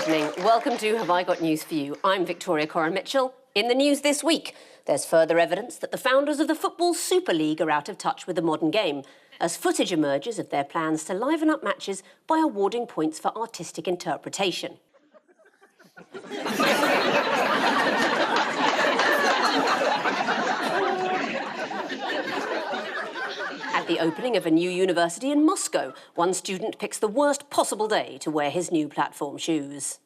evening. Welcome to Have I Got News For You? I'm Victoria Coren Mitchell. In the news this week, there's further evidence that the founders of the Football Super League are out of touch with the modern game, as footage emerges of their plans to liven up matches by awarding points for artistic interpretation. At the opening of a new university in Moscow, one student picks the worst possible day to wear his new platform shoes.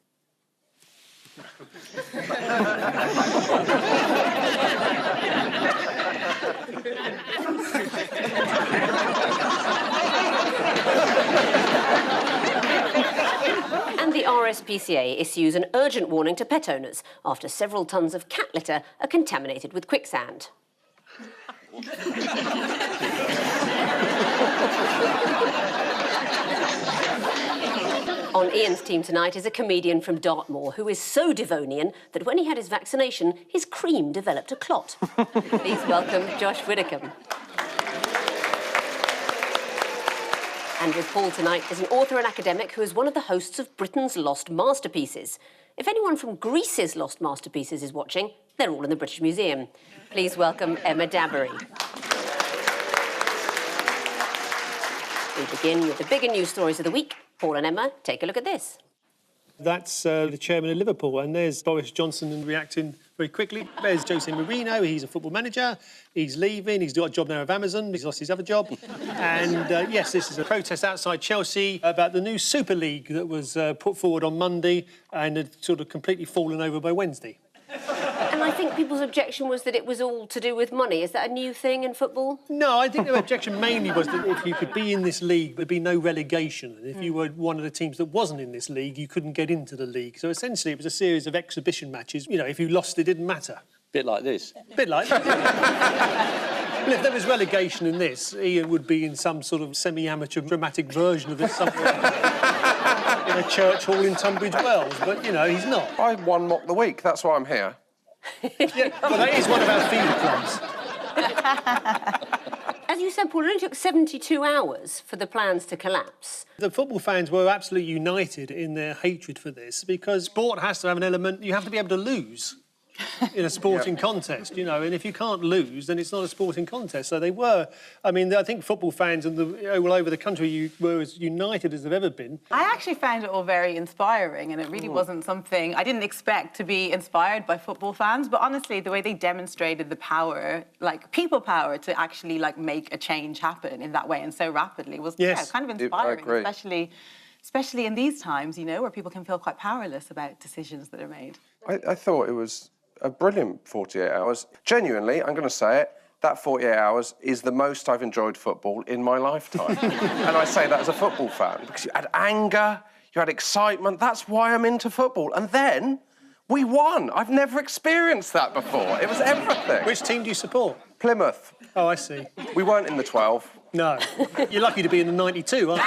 And the RSPCA issues an urgent warning to pet owners after several tons of cat litter are contaminated with quicksand. On Ian's team tonight is a comedian from Dartmoor who is so Devonian that when he had his vaccination, his cream developed a clot. Please welcome Josh Widdicombe. And with Paul tonight is an author and academic who is one of the hosts of Britain's Lost Masterpieces. If anyone from Greece's Lost Masterpieces is watching, they're all in the British Museum. Please welcome Emma Dabiri. We begin with the bigger news stories of the week. Paul and Emma, take a look at this. That's the chairman of Liverpool, and there's Boris Johnson reacting very quickly. There's Jose Mourinho, he's a football manager, he's leaving, he's got a job now of Amazon, he's lost his other job. And yes, this is a protest outside Chelsea about the new Super League that was put forward on Monday and had sort of completely fallen over by Wednesday. And I think people's objection was that it was all to do with money. Is that a new thing in football? No, I think their objection mainly was that if you could be in this league, there'd be no relegation. And if you were one of the teams that wasn't in this league, you couldn't get into the league. So essentially it was a series of exhibition matches. You know, if you lost, it didn't matter. Bit like this. Bit like that. Well, if there was relegation in this, Ian would be in some sort of semi-amateur dramatic version of it somewhere in a church hall in Tunbridge Wells. But, you know, he's not. I won Mock the Week, that's why I'm here. Yeah, well, that is one of our feeder clubs. As you said, Paul, it only took 72 hours for the plans to collapse. The football fans were absolutely united in their hatred for this because sport has to have an element, you have to be able to lose in a sporting contest, you know, and if you can't lose, then it's not a sporting contest. So they were, I mean, I think football fans and all over the country were as united as they've ever been. I actually found it all very inspiring, and it really wasn't something I didn't expect to be inspired by football fans, but honestly, the way they demonstrated the power, like people power, to actually like make a change happen in that way and so rapidly was kind of inspiring, especially in these times, you know, where people can feel quite powerless about decisions that are made. I thought it was a brilliant 48 hours. Genuinely, I'm going to say it, that 48 hours is the most I've enjoyed football in my lifetime. And I say that as a football fan, because you had anger, you had excitement, that's why I'm into football. And then we won. I've never experienced that before. It was everything. Which team do you support? Plymouth. Oh, I see. We weren't in the 12. No. You're lucky to be in the 92, aren't you?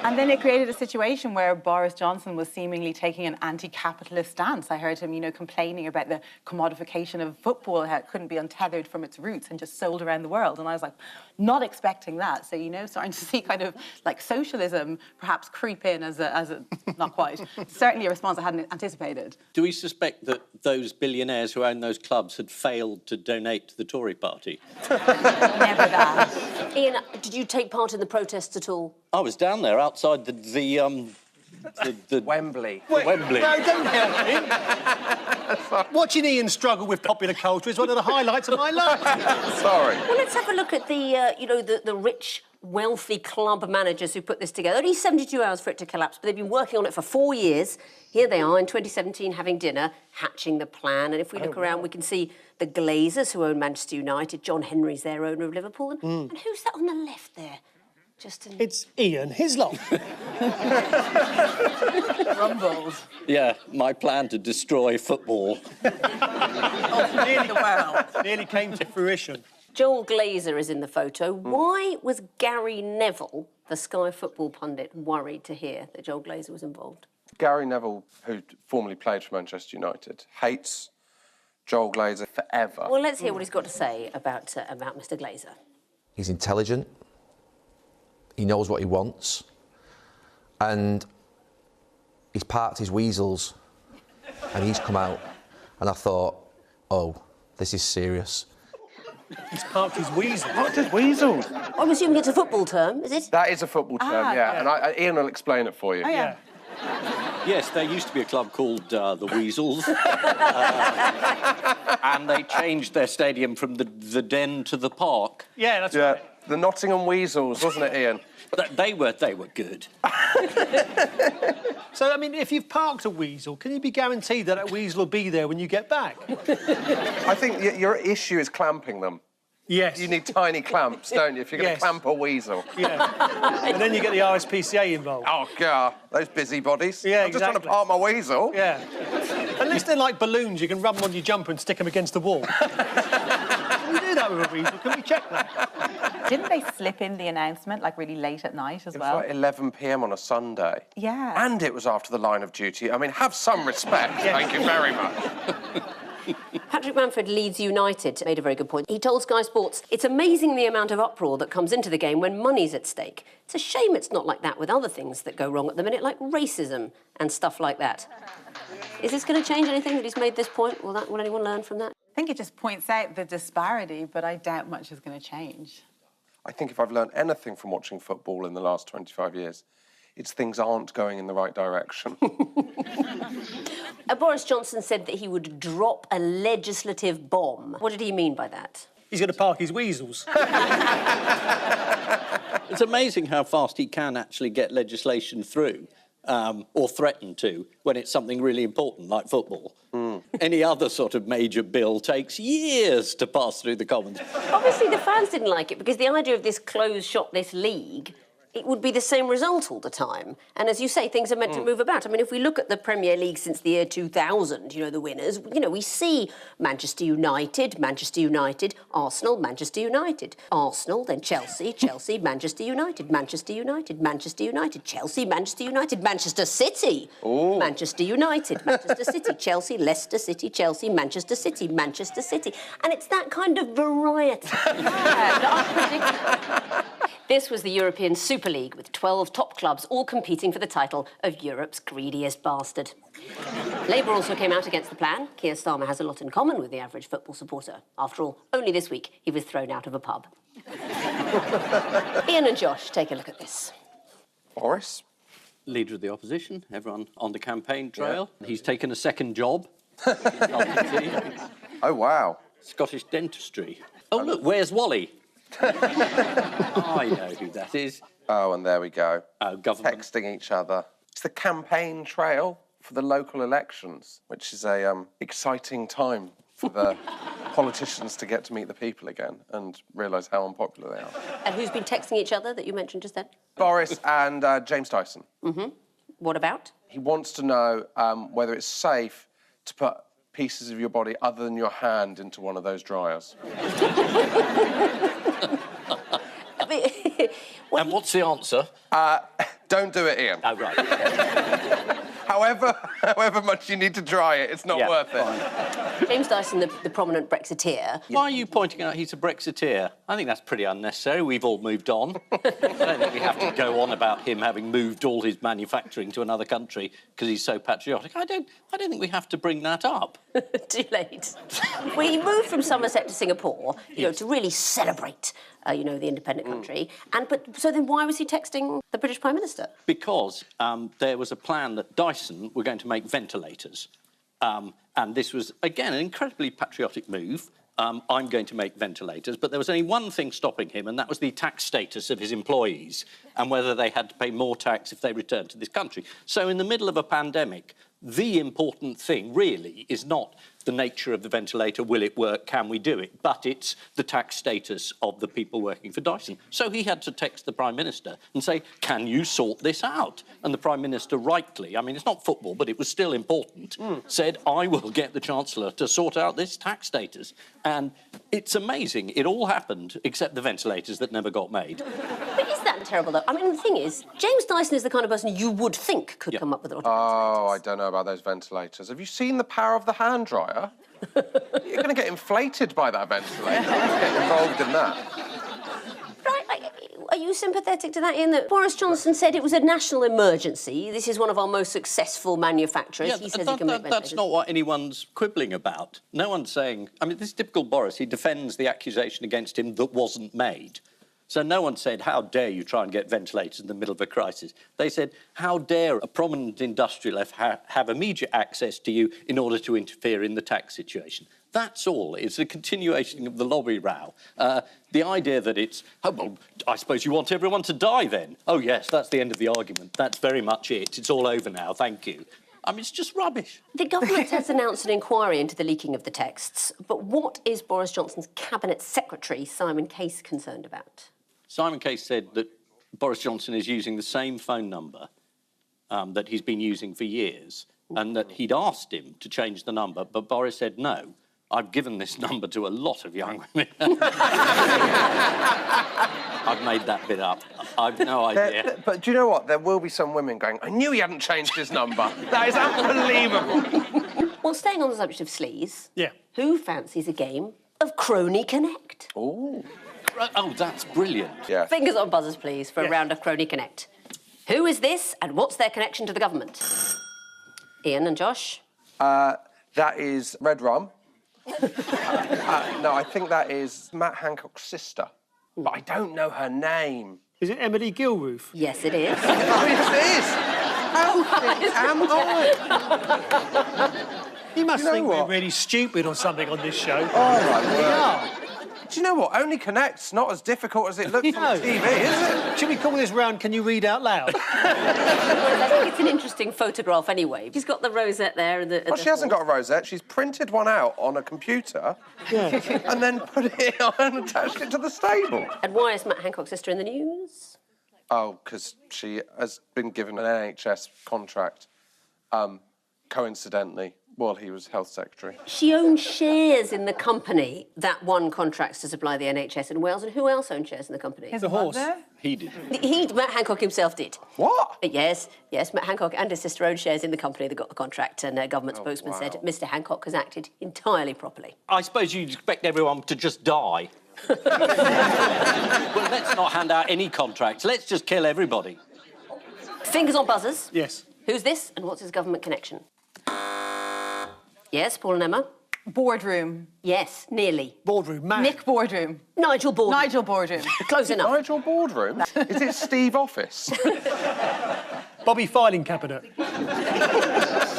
And then it created a situation where Boris Johnson was seemingly taking an anti-capitalist stance. I heard him, you know, complaining about the commodification of football, how it couldn't be untethered from its roots and just sold around the world. And I was like, not expecting that. So, you know, starting to see kind of like socialism perhaps creep in as a not quite, certainly a response I hadn't anticipated. Do we suspect that those billionaires who own those clubs had failed to donate to the Tory party? Never that. Ian, did you take part in the protests at all? I was down there outside the Wembley. Wembley. No, don't help him. Watching Ian struggle with popular culture is one of the highlights of my life. Sorry. Well, let's have a look at the, you know, the rich, wealthy club managers who put this together. Only 72 hours for it to collapse, but they've been working on it for 4 years. Here they are in 2017 having dinner, hatching the plan. And if we look around, we can see the Glazers, who own Manchester United. John Henry's their owner of Liverpool. And who's that on the left there? It's Ian Hislop. Rumbles. Yeah, my plan to destroy football. Nearly came to fruition. Joel Glazer is in the photo. Why was Gary Neville, the Sky football pundit, worried to hear that Joel Glazer was involved? Gary Neville, who formerly played for Manchester United, hates Joel Glazer forever. Well, let's hear what he's got to say about Mr. Glazer. He's intelligent. He knows what he wants. And he's parked his weasels and he's come out, and I thought, oh, this is serious. He's parked his weasel. Parked his weasel. I'm assuming it's a football term, is it? That is a football term, yeah. And Ian will explain it for you. Oh, yeah. Yes, there used to be a club called the Weasels, and they changed their stadium from the Den to the Park. Yeah, that's Yeah. right. The Nottingham Weasels, wasn't it, Ian? They were good. So, I mean, if you've parked a weasel, can you be guaranteed that that weasel will be there when you get back? I think your issue is clamping them. Yes. You need tiny clamps, don't you, if you're going to Yes. clamp a weasel? Yeah. And then you get the RSPCA involved. Oh, God, those busybodies. Yeah, I'm just trying to exactly. park my weasel. Yeah. Unless they're like balloons, you can rub them on your jumper and stick them against the wall. Can we do that with a weasel? Can we check that? Didn't they slip in the announcement, like, really late at night as It was well? like 11 p.m. on a Sunday. Yeah. And it was after the line of duty. I mean, have some respect. Thank you very much. Patrick Manford, Leeds United, made a very good point. He told Sky Sports, it's amazing the amount of uproar that comes into the game when money's at stake. It's a shame it's not like that with other things that go wrong at the minute, like racism and stuff like that. Is this going to change anything that he's made this point? Will anyone learn from that? I think it just points out the disparity, but I doubt much is going to change. I think if I've learned anything from watching football in the last 25 years, it's things aren't going in the right direction. Boris Johnson said that he would drop a legislative bomb. What did he mean by that? He's going to park his weasels. It's amazing how fast he can actually get legislation through, or threaten to, when it's something really important like football. Any other sort of major bill takes years to pass through the Commons. Obviously, the fans didn't like it because the idea of this closed shop, this league, it would be the same result all the time. And as you say, things are meant to move about. I mean, if we look at the Premier League since the year 2000, you know, the winners, you know, we see Manchester United, Arsenal, Manchester United, Arsenal, then Chelsea, Chelsea, Manchester United, Manchester United, Manchester United, Chelsea, Manchester United, Manchester City, Manchester United, Manchester City, Chelsea, Leicester City, Chelsea, Manchester City, Manchester City. And it's that kind of variety. This was the European Super League with 12 top clubs all competing for the title of Europe's greediest bastard. Labour also came out against the plan. Keir Starmer has a lot in common with the average football supporter. After all, only this week he was thrown out of a pub. Ian and Josh, take a look at this. Boris? Leader of the opposition, everyone on the campaign trail. Yeah. He's taken a second job. Oh, wow. Scottish dentistry. Oh, look, where's Wally? I know who that is. Oh, and there we go. Oh, government. Texting each other. It's the campaign trail for the local elections, which is a exciting time for the politicians to get to meet the people again and realise how unpopular they are. And who's been texting each other that you mentioned just then? Boris and James Dyson. Mm-hmm. What about? He wants to know whether it's safe to put pieces of your body other than your hand into one of those dryers. And what's the answer? Don't do it, Ian. Oh, right. However much you need to dry it, it's not worth it. James Dyson, the prominent Brexiteer. Why are you pointing out he's a Brexiteer? I think that's pretty unnecessary. We've all moved on. I don't think we have to go on about him having moved all his manufacturing to another country because he's so patriotic. I don't think we have to bring that up. Too late. Well, he moved from Somerset to Singapore, you know, to really celebrate, you know, the independent country. So then why was he texting the British Prime Minister? Because there was a plan that Dyson were going to make ventilators. And this was, again, an incredibly patriotic move. I'm going to make ventilators, but there was only one thing stopping him, and that was the tax status of his employees and whether they had to pay more tax if they returned to this country. So in the middle of a pandemic, the important thing really is not the nature of the ventilator, will it work, can we do it, but it's the tax status of the people working for Dyson. So he had to text the Prime Minister and say, can you sort this out? And the Prime Minister rightly, I mean, it's not football, but it was still important, said, I will get the Chancellor to sort out this tax status. And it's amazing, it all happened except the ventilators that never got made. But is that terrible, though? I mean, the thing is, James Dyson is the kind of person you would think could come up with a lot of Oh, I ventilators. don't know about those ventilators. Have you seen the power of the hand dryer? You're going to get inflated by that ventilator. Get involved in that. Right, are you sympathetic to that, Ian, that Boris Johnson said it was a national emergency? This is one of our most successful manufacturers. He says he can make that's not what anyone's quibbling about. No one's saying... I mean, this is typical Boris. He defends the accusation against him that wasn't made. So no one said, how dare you try and get ventilators in the middle of a crisis. They said, how dare a prominent industrialist have immediate access to you in order to interfere in the tax situation. That's all. It's a continuation of the lobby row. The idea that it's, oh, well, I suppose you want everyone to die then. Oh, yes, that's the end of the argument. That's very much it. It's all over now, thank you. I mean, it's just rubbish. The government has announced an inquiry into the leaking of the texts, but what is Boris Johnson's Cabinet Secretary, Simon Case, concerned about? Simon Case said that Boris Johnson is using the same phone number that he's been using for years, and that he'd asked him to change the number, but Boris said, no, I've given this number to a lot of young women. I've made that bit up. I've no idea. But do you know what? There will be some women going, I knew he hadn't changed his number. That is unbelievable. Well, staying on the subject of sleaze, Yeah. who fancies a game of Crony Connect? Oh. Oh, that's brilliant. Yeah. Fingers on buzzers, please, for a Yes. round of Crony Connect. Who is this, and what's their connection to the government? Ian and Josh? That is Red Rum. No, I think that is Matt Hancock's sister. But I don't know her name. Is it Emily Gilruth? Yes, it is. Oh, yes, it is. How am I? You must You know think what? we're really stupid or something on this show. Oh, my We word. are. Do you know what? Only Connect's not as difficult as it looks on No. TV, is it? Should we call this round Can You Read Out Loud? I think it's an interesting photograph anyway. She's got the rosette there. And Well, she hasn't got a rosette. She's printed one out on a computer and then put it on and attached it to the stable. And why is Matt Hancock's sister in the news? Oh, because she has been given an NHS contract, coincidentally, while he was health secretary. She owns shares in the company that won contracts to supply the NHS in Wales. And who else owns shares in the company? His The horse. mother? He did. Matt Hancock himself did. What? Yes, Matt Hancock and his sister owned shares in the company that got the contract, and a government spokesman said Mr. Hancock has acted entirely properly. I suppose you'd expect everyone to just die. Well, let's not hand out any contracts. Let's just kill everybody. Fingers on buzzers. Yes. Who's this, and what's his government connection? Yes, Paul and Emma? Boardroom. Yes, nearly. Boardroom, man. Nick Boardroom. Nigel Boardroom. Nigel Boardroom. Close enough. Nigel Boardroom? Is it Steve Office? Bobby Filing Cabinet.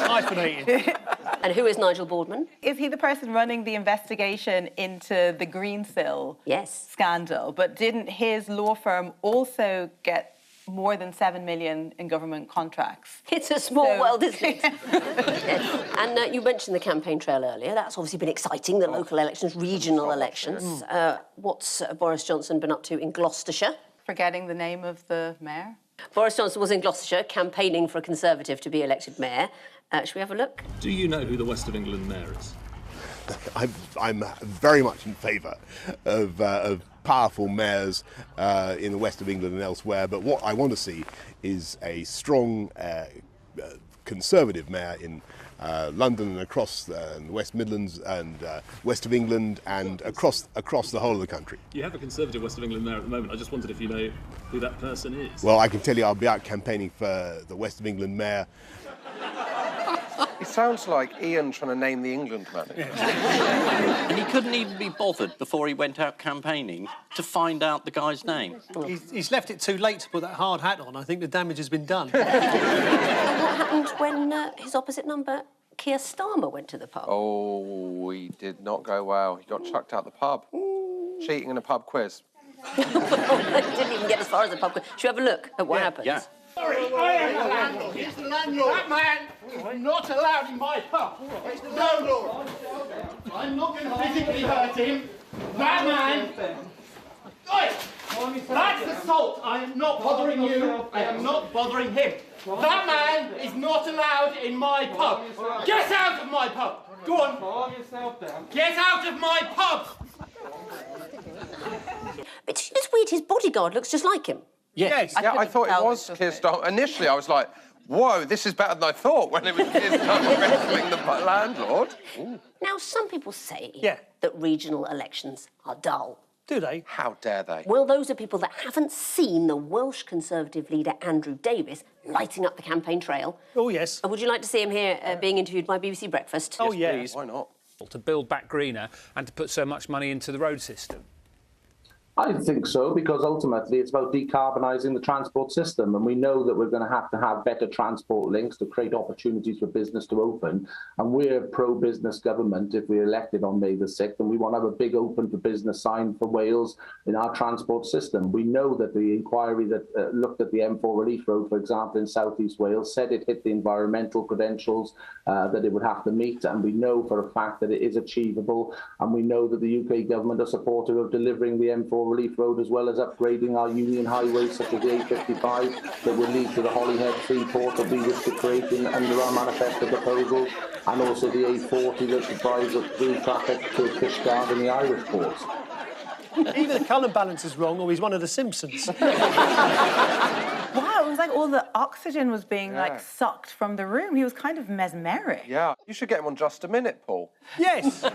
Hyphenated. And who is Nigel Boardman? Is he the person running the investigation into the Greensill Yes. scandal? But didn't his law firm also get more than 7 million in government contracts? It's a small So- world, isn't it? Yes. And you mentioned the campaign trail earlier. That's obviously been exciting, the local elections, regional elections. What's Boris Johnson been up to in Gloucestershire? Forgetting the name of the mayor? Boris Johnson was in Gloucestershire campaigning for a Conservative to be elected mayor. Should we have a look? Do you know who the West of England mayor is? I'm very much in favour of powerful mayors in the west of England and elsewhere, but what I want to see is a strong Conservative mayor in London and across the West Midlands and west of England and across the whole of the country. You have a Conservative West of England mayor at the moment. I just wondered if you know who that person is. Well, I can tell you I'll be out campaigning for the West of England mayor. It sounds like Ian trying to name the England manager. And he couldn't even be bothered before he went out campaigning to find out the guy's name. He's left it too late to put that hard hat on. I think the damage has been done. What happened when his opposite number, Keir Starmer, went to the pub? Oh, he did not go well. He got chucked out the pub. Cheating in a pub quiz. Didn't even get as far as the pub. Should we have a look at what happened? Yeah. Sorry, I am the landlord. He's the landlord. That man is not allowed in my pub. It's the landlord. I'm not going to physically hurt him. That man... Oi! That's assault. I am not bothering you. I am not bothering him. That man is not allowed in my pub. Get out of my pub. Go on. Calm yourself down. Get out of my pub. It's just weird, his bodyguard looks just like him. Yes. Yeah, I thought it tell was it was Keir Starmer. Initially, I was like, whoa, this is better than I thought when it was Keir Starmer wrestling the landlord. Ooh. Now, some people say Yeah. that regional elections are dull. Do they? How dare they? Well, those are people that haven't seen the Welsh Conservative leader Andrew Davies lighting up the campaign trail. Oh, yes. Would you like to see him here being interviewed by BBC Breakfast? Oh, yeah. Please. Why not? To build back greener and to put so much money into the road system? I think so, because ultimately it's about decarbonising the transport system, and we know that we're going to have better transport links to create opportunities for business to open. And we're a pro-business government if we're elected on May the 6th, and we want to have a big open for business sign for Wales in our transport system. We know that the inquiry that looked at the M4 Relief Road, for example, in South East Wales, said it hit the environmental credentials that it would have to meet, and we know for a fact that it is achievable, and we know that the UK government are supportive of delivering the M4 Relief Road, as well as upgrading our Union highways such as the A55 that will lead to the Holyhead Freeport that we wish to create under our manifesto proposals, and also the A40 that drives up through traffic to Fishguard and the Irish ports. Either the colour balance is wrong or he's one of the Simpsons. Wow, it was like all the oxygen was being like sucked from the room. He was kind of mesmeric. Yeah, you should get him on Just a Minute, Paul. Yes. There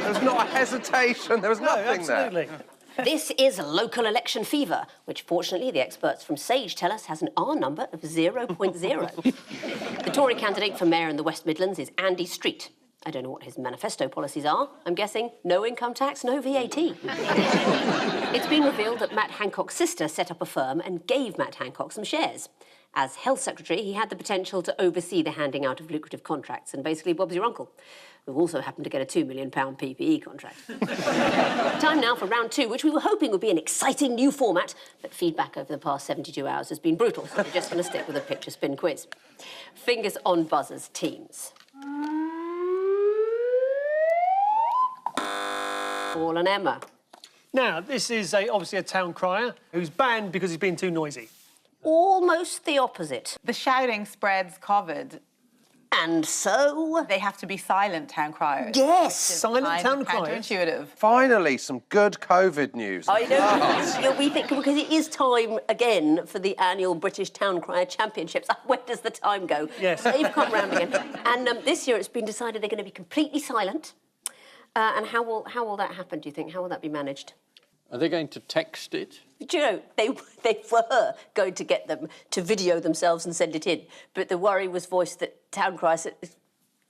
was not a hesitation. There was nothing absolutely. there. This is local election fever, which fortunately the experts from Sage tell us has an R number of 0.0. The Tory candidate for mayor in the West Midlands is Andy Street. I don't know what his manifesto policies are. I'm guessing no income tax, no VAT. It's been revealed that Matt Hancock's sister set up a firm and gave Matt Hancock some shares. As Health Secretary, he had the potential to oversee the handing out of lucrative contracts, and basically Bob's your uncle, who also happened to get a £2 million PPE contract. Time now for round 2, which we were hoping would be an exciting new format, but feedback over the past 72 hours has been brutal, so we're just going to stick with a picture spin quiz. Fingers on buzzers, teams. Paul and Emma. Now, this is obviously a town crier who's banned because he's been too noisy. Almost the opposite. The shouting spreads COVID. And so? They have to be silent town criers. Yes! Silent town criers. Counterintuitive. Finally, some good COVID news. I know. We think, because it is time again for the annual British Town Crier Championships. Where does the time go? Yes. They've come round again. And this year it's been decided they're going to be completely silent. And how will that happen, do you think? How will that be managed? Are they going to text it? Do you know, they were going to get them to video themselves and send it in, but the worry was voiced that town criers,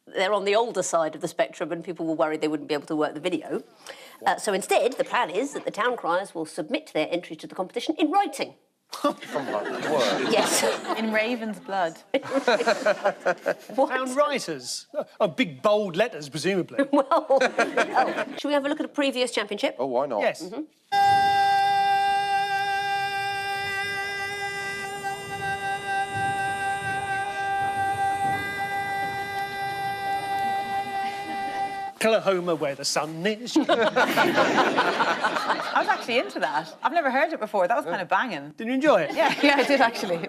they're on the older side of the spectrum and people were worried they wouldn't be able to work the video. So instead, the plan is that the town criers will submit their entry to the competition in writing. From like word. Yes. In Raven's blood. Town writers? Oh, big, bold letters, presumably. Well, shall we have a look at a previous championship? Oh, why not? Yes. Mm-hmm. Oklahoma, where the sun is. I was actually into that. I've never heard it before. That was kind of banging. Did you enjoy it? Yeah, I did actually.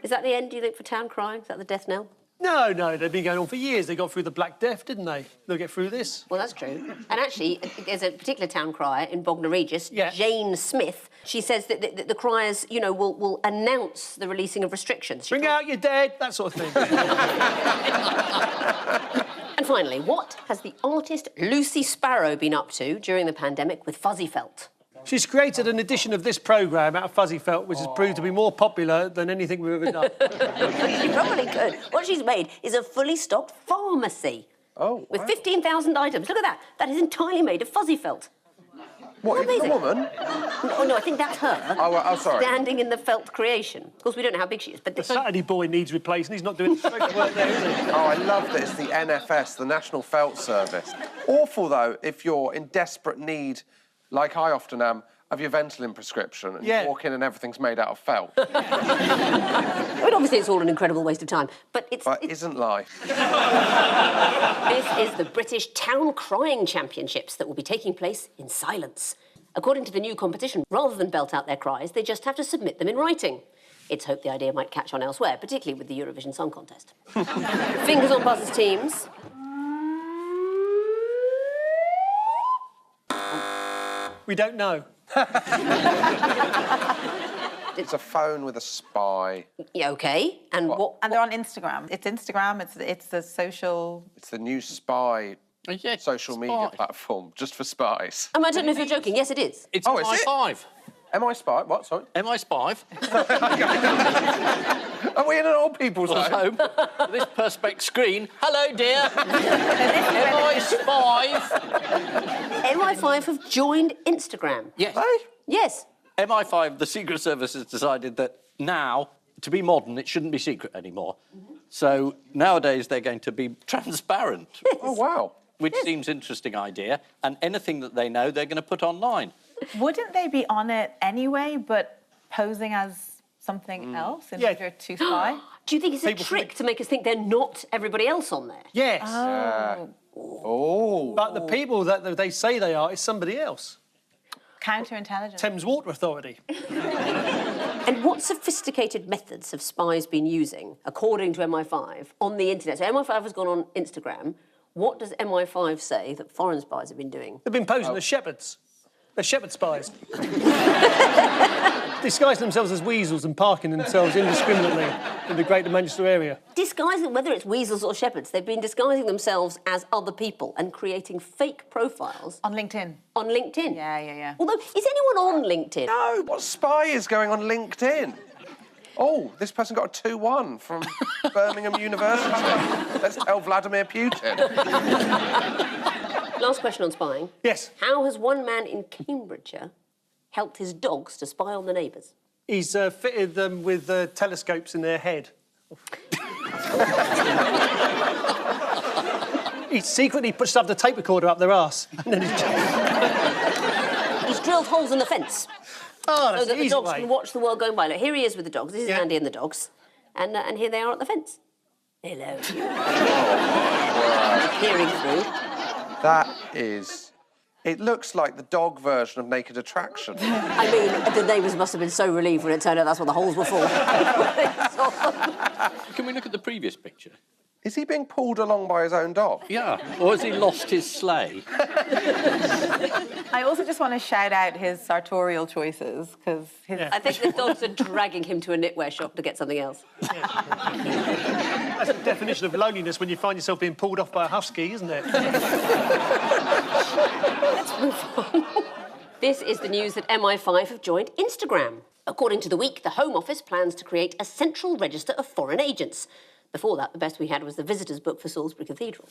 Is that the end, do you think, for town crying? Is that the death knell? No, they've been going on for years. They got through the Black Death, didn't they? They'll get through this. Well, that's true. And actually, there's a particular town crier in Bognor Regis, Jane Smith. She says that the criers, you know, will announce the releasing of restrictions. Bring out your dead, that sort of thing. And finally, what has the artist Lucy Sparrow been up to during the pandemic with fuzzy felt? She's created an edition of this programme out of fuzzy felt, which has proved to be more popular than anything we've ever done. She probably could. What she's made is a fully stocked pharmacy. Oh, with 15,000 items. Look at that. That is entirely made of fuzzy felt. What, is the woman? No, I think that's her. Oh, sorry. Standing in the felt creation. Of course, we don't know how big she is, but... The Saturday boy needs replacing. He's not doing the straight work there, is he? Oh, I love that it's the NFS, the National Felt Service. Awful, though, if you're in desperate need, like I often am, of your Ventolin prescription and you walk in and everything's made out of felt. I mean, obviously, it's all an incredible waste of time, but it's... But isn't life? This is the British Town Crying Championships that will be taking place in silence. According to the new competition, rather than belt out their cries, they just have to submit them in writing. It's hoped the idea might catch on elsewhere, particularly with the Eurovision Song Contest. Fingers on buzzers, teams. We don't know. It's a phone with a spy. Yeah, OK. And what? And they're on Instagram. It's Instagram, it's the social... It's the new spy social media platform just for spies. I don't know if you're joking. Yes, it is. It's Oh, is it? MI5. Am I spy? What, sorry? MI5. Are we in an old people's home? This perspex screen. Hello, dear. MI5. MI5 have joined Instagram. Yes. Hey? Yes. MI5, the Secret Service has decided that now, to be modern, it shouldn't be secret anymore. So nowadays they're going to be transparent. Oh, wow. Which seems an interesting idea. And anything that they know, they're going to put online. Wouldn't they be on it anyway, but posing as something else in order to spy? Do you think it's a trick to make us think they're not everybody else on there? Yes. Oh. But the people that they say they are is somebody else. Counterintelligence. Thames Water Authority. And what sophisticated methods have spies been using, according to MI5, on the internet? So MI5 has gone on Instagram. What does MI5 say that foreign spies have been doing? They've been posing as shepherds. They're shepherd spies. Disguising themselves as weasels and parking themselves indiscriminately in the Greater Manchester area. Disguising, whether it's weasels or shepherds, they've been disguising themselves as other people and creating fake profiles. On LinkedIn. On LinkedIn? Yeah. Although, is anyone on LinkedIn? No, what spy is going on LinkedIn? Oh, this person got a 2-1 from Birmingham University. Let's tell Vladimir Putin. Last question on spying. Yes. How has one man in Cambridgeshire helped his dogs to spy on the neighbours? He's fitted them with telescopes in their head. He secretly shoved a tape recorder up their arse. And then He's drilled holes in the fence. Oh, that's so that the the easy dogs way. can watch the world going by. Look, here he is with the dogs. This is Andy and the dogs. And here they are at the fence. Hello. Peering through. That is... It looks like the dog version of Naked Attraction. I mean, the neighbours must have been so relieved when it turned out that's what the holes were for. Can we look at the previous picture? Is he being pulled along by his own dog? Yeah. Or has he lost his sleigh? I also just want to shout out his sartorial choices, because I think the dogs are dragging him to a knitwear shop to get something else. That's the definition of loneliness when you find yourself being pulled off by a husky, isn't it? Let's move on. This is the news that MI5 have joined Instagram. According to The Week, the Home Office plans to create a central register of foreign agents. Before that, the best we had was the visitors' book for Salisbury Cathedral.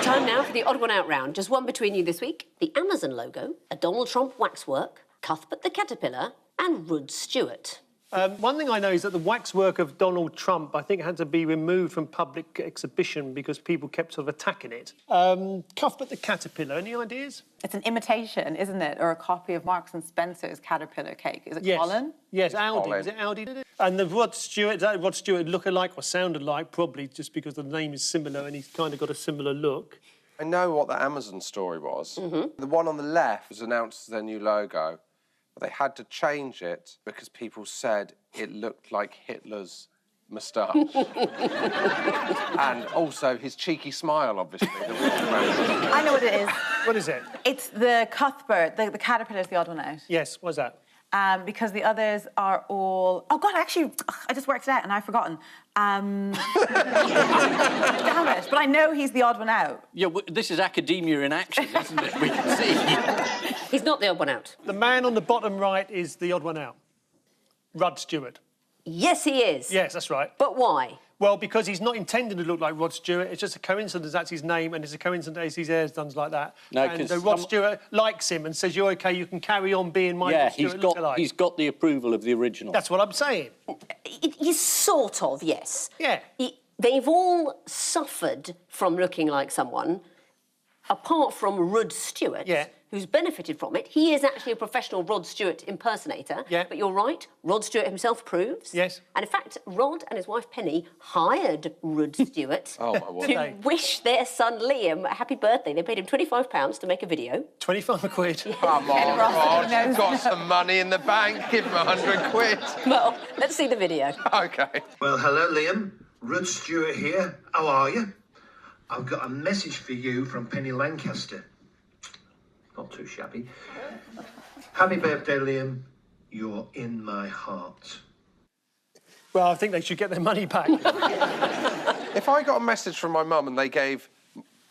Time now for the odd one out round. Just one between you this week. The Amazon logo, a Donald Trump waxwork, Cuthbert the Caterpillar, and Rod Stewart. One thing I know is that the waxwork of Donald Trump, I think, had to be removed from public exhibition because people kept sort of attacking it. Cuthbert the Caterpillar, any ideas? it's an imitation, isn't it? Or a copy of Marks and Spencer's Caterpillar cake. Is it Colin? Yes, Aldi. Is it Aldi did it? And the Rod Stewart, is that Rod Stewart look-alike or sounded like, probably just because the name is similar and he's kind of got a similar look. I know what the Amazon story was. The one on the left was announced as their new logo, but they had to change it because people said it looked like Hitler's moustache. And also his cheeky smile, obviously. I know what it is. What is it? It's the Cuthbert. The caterpillar's the odd one out. Yes, what's that? Because the others are all... Oh, God, actually, I just worked it out and I've forgotten. Damn it. But I know he's the odd one out. Yeah, this is academia in action, isn't it? We can see. He's not the odd one out. The man on the bottom right is the odd one out. Rod Stewart. Yes, he is. Yes, that's right. But why? Well, because he's not intending to look like Rod Stewart. It's just a coincidence that's his name, and it's a coincidence his hair's done like that. No, and so Rod Stewart likes him and says, "You're OK, you can carry on being my Rod Stewart lookalike." He's got the approval of the original. That's what I'm saying. He's sort of, yes. Yeah. They've all suffered from looking like someone, apart from Rod Stewart, who's benefited from it. He is actually a professional Rod Stewart impersonator. Yeah. But you're right, Rod Stewart himself approves. Yes. And in fact, Rod and his wife Penny hired Rod Stewart to wish their son Liam a happy birthday. They paid him £25 to make a video. 25 quid. Come on, Rod, you've got some money in the bank. Give him 100 quid. Well, let's see the video. OK. Well, hello, Liam. Rod Stewart here. How are you? I've got a message for you from Penny Lancaster. Not too shabby. Happy birthday, Liam. You're in my heart. Well, I think they should get their money back. If I got a message from my mum and they gave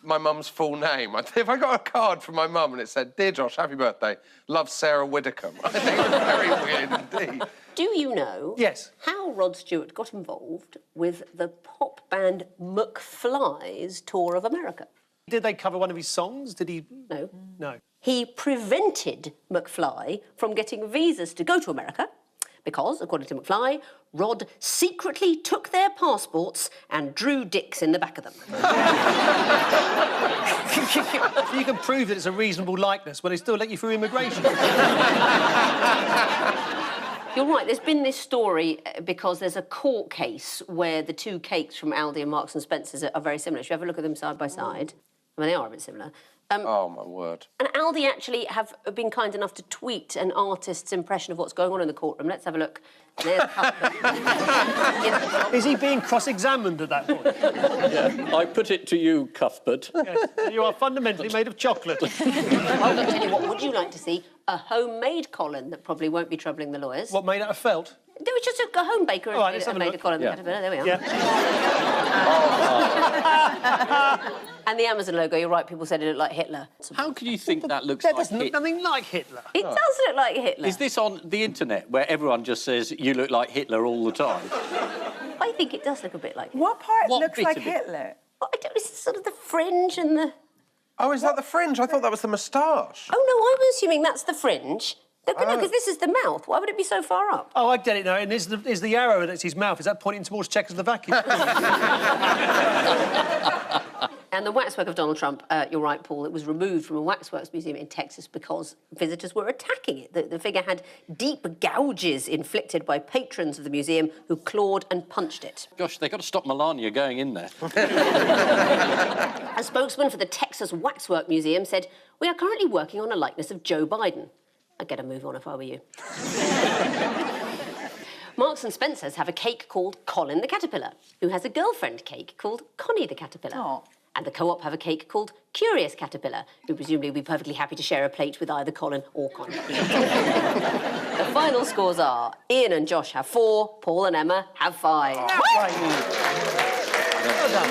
my mum's full name. If I got a card from my mum and it said, "Dear Josh, happy birthday, love Sarah Widdicombe," I think it was very weird indeed. Do you know how Rod Stewart got involved with the pop band McFly's tour of America? Did they cover one of his songs? Did he? No. No. He prevented McFly from getting visas to go to America because, according to McFly, Rod secretly took their passports and drew dicks in the back of them. You can prove that it's a reasonable likeness, but they still let you through immigration. You're right, there's been this story because there's a court case where the two cakes from Aldi and Marks and Spencer's are very similar. Should you have a look at them side by side? I mean, they are a bit similar. Oh, my word. And Aldi actually have been kind enough to tweet an artist's impression of what's going on in the courtroom. Let's have a look. There's Is he being cross-examined at that point? Yeah. I put it to you, Cuthbert. Yes. You are fundamentally made of chocolate. I will tell you what, would you like to see a homemade Colin that probably won't be troubling the lawyers? What, made out of felt? There was just a home baker All right, let's have a made look. a Colin Yeah. Caterpillar. There we are. Yeah. And the Amazon logo, you're right, people said it looked like Hitler. How can you think that looks That like doesn't look nothing like Hitler. It does look like Hitler. Is this on the internet where everyone just says you look like Hitler all the time? I think it does look a bit like Hitler. What part What looks bit like of it? Hitler? Well, I don't know, it's sort of the fringe and the... Oh, is that the fringe? I thought that was the moustache. Oh, no, I was assuming that's the fringe. No, because this is the mouth. Why would it be so far up? Oh, I get it now. And is the arrow that's his mouth, is that pointing towards Czechoslovakia? And the waxwork of Donald Trump, you're right, Paul, it was removed from a waxworks museum in Texas because visitors were attacking it. The figure had deep gouges inflicted by patrons of the museum who clawed and punched it. Gosh, they've got to stop Melania going in there. A spokesman for the Texas Waxwork Museum said, "We are currently working on a likeness of Joe Biden." I'd get a move on if I were you. Marks and Spencer's have a cake called Colin the Caterpillar, who has a girlfriend cake called Connie the Caterpillar. Oh. And the Co-op have a cake called Curious Caterpillar, who presumably will be perfectly happy to share a plate with either Colin or Connie. The final scores are Ian and Josh have 4, Paul and Emma have 5. Well done.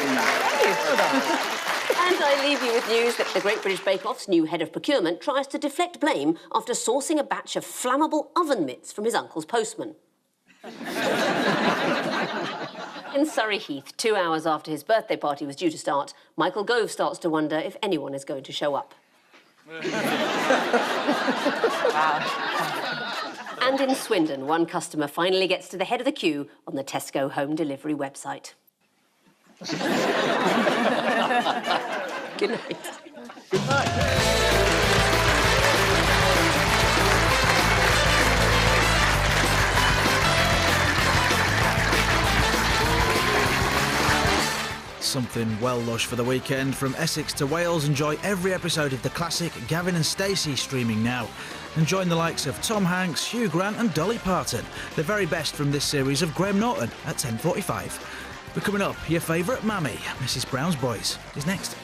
And I leave you with news that the Great British Bake Off's new head of procurement tries to deflect blame after sourcing a batch of flammable oven mitts from his uncle's postman. In Surrey Heath, 2 hours after his birthday party was due to start, Michael Gove starts to wonder if anyone is going to show up. And in Swindon, one customer finally gets to the head of the queue on the Tesco home delivery website. Good night. Good night. Something well lush for the weekend. From Essex to Wales, enjoy every episode of the classic Gavin and Stacey streaming now. And join the likes of Tom Hanks, Hugh Grant and Dolly Parton. The very best from this series of Graham Norton at 10:45. But coming up, your favourite mammy, Mrs Brown's Boys, is next.